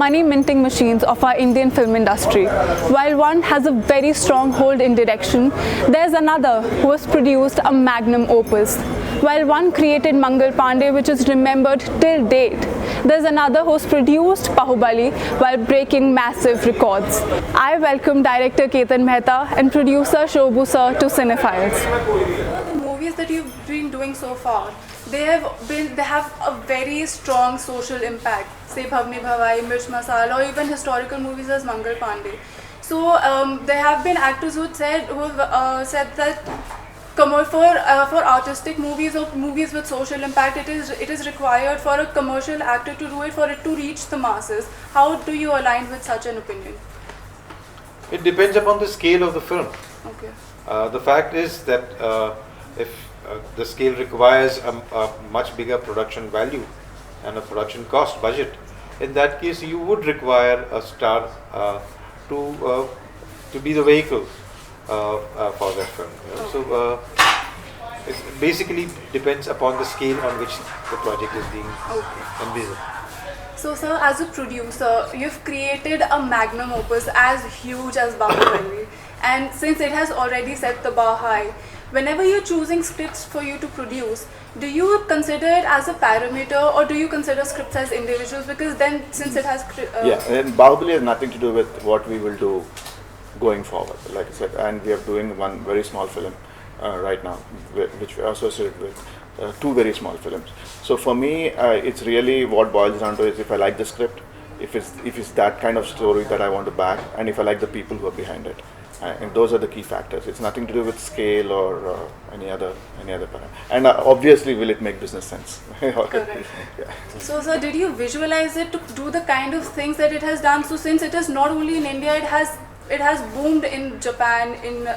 money minting machines of our Indian film industry. While one has a very strong hold in direction, there's another who has produced a magnum opus. While one created Mangal Pandey, which is remembered till date, there's another who's produced Baahubali while breaking massive records. I welcome director Ketan Mehta and producer Shobu sir to Cinephiles. The movies that you've been doing so far, they have a very strong social impact. Say Bhavni Bhavai, Mirch Masala, or even historical movies as Mangal Pandey. So there have been actors who have said that for artistic movies or movies with social impact, it is required for a commercial actor to do it for it to reach the masses. How do you align with such an opinion? It depends upon the scale of the film. Okay. The fact is that if the scale requires a much bigger production value and a production cost budget, in that case you would require a star to be the vehicle for that film. So it basically depends upon the scale on which the project is being envisaged. So sir, as a producer, you've created a magnum opus as huge as Baahubali, and since it has already set the bar high, whenever you're choosing scripts for you to produce, do you consider it as a parameter or do you consider scripts as individuals? Because then, since it has... and Baahubali has nothing to do with what we will do going forward, like I said, and we are doing one very small film right now, which we are associated with two very small films. So for me, it's really what boils down to is if I like the script, if it's that kind of story that I want to back, and if I like the people who are behind it. And those are the key factors. It's nothing to do with scale or any other parameter. And obviously, will it make business sense? Correct. Yeah. So, sir, did you visualize it to do the kind of things that it has done? So, since it is not only in India, it has boomed in Japan, in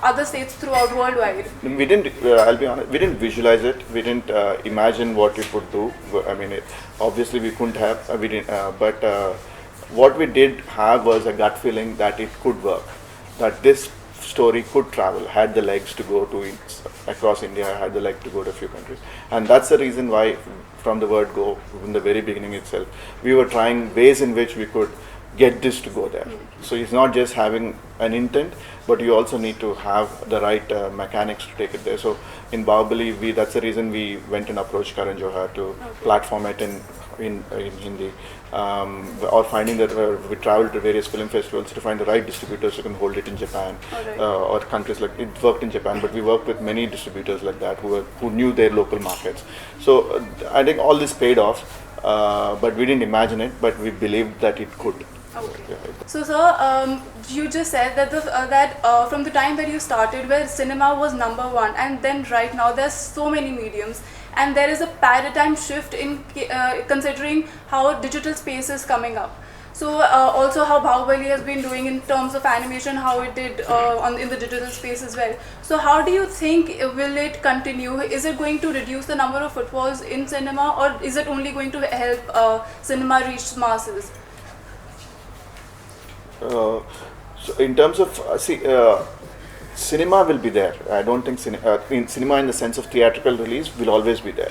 other states throughout worldwide. We didn't. I'll be honest. We didn't visualize it. We didn't imagine what it would do. I mean, obviously, we couldn't have. We didn't. But what we did have was a gut feeling that it could work. That this story could travel, had the legs to go to across India, had the leg to go to a few countries. And that's the reason why, from the word go, from the very beginning itself, we were trying ways in which we could get this to go there. So it's not just having an intent, but you also need to have the right mechanics to take it there. So in Baahubali, that's the reason we went and approached Karan Johar to platform it in Hindi. Or finding that we traveled to various film festivals to find the right distributors who can hold it in Japan or countries like it worked in Japan, but we worked with many distributors like that who knew their local markets. So I think all this paid off, but we didn't imagine it, but we believed that it could. Okay. So, sir, you just said that from the time that you started, where cinema was number one, and then right now there's so many mediums, and there is a paradigm shift in considering how digital space is coming up. So, also how Baahubali has been doing in terms of animation, how it did in the digital space as well. So, how do you think will it continue? Is it going to reduce the number of footfalls in cinema, or is it only going to help cinema reach masses? So in terms of cinema will be there. I don't think cinema in the sense of theatrical release will always be there.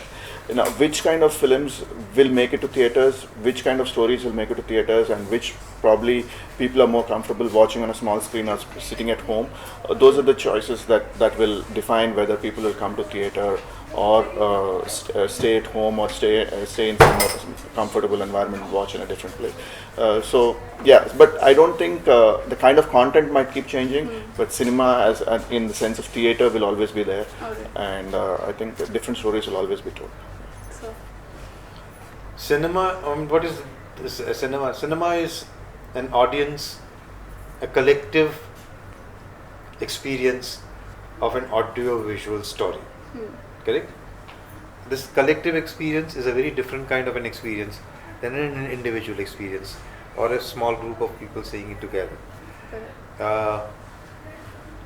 Now, which kind of films will make it to theaters, which kind of stories will make it to theaters, and which probably people are more comfortable watching on a small screen or sitting at home, those are the choices that will define whether people will come to theater or stay at home or stay in some comfortable environment and watch in a different place. So yeah, but I don't think the kind of content might keep changing, but cinema as in the sense of theater will always be there, and I think different stories will always be told. So cinema, what is cinema? Cinema is an audience, a collective experience of an audio-visual story. Correct? This collective experience is a very different kind of an experience than an individual experience or a small group of people seeing it together.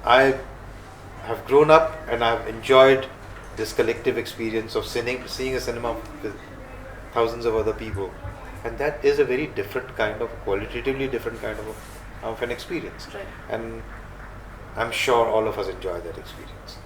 I have grown up and I have enjoyed this collective experience of seeing a cinema with thousands of other people, and that is a very different kind of, qualitatively different kind of an experience. And I'm sure all of us enjoy that experience.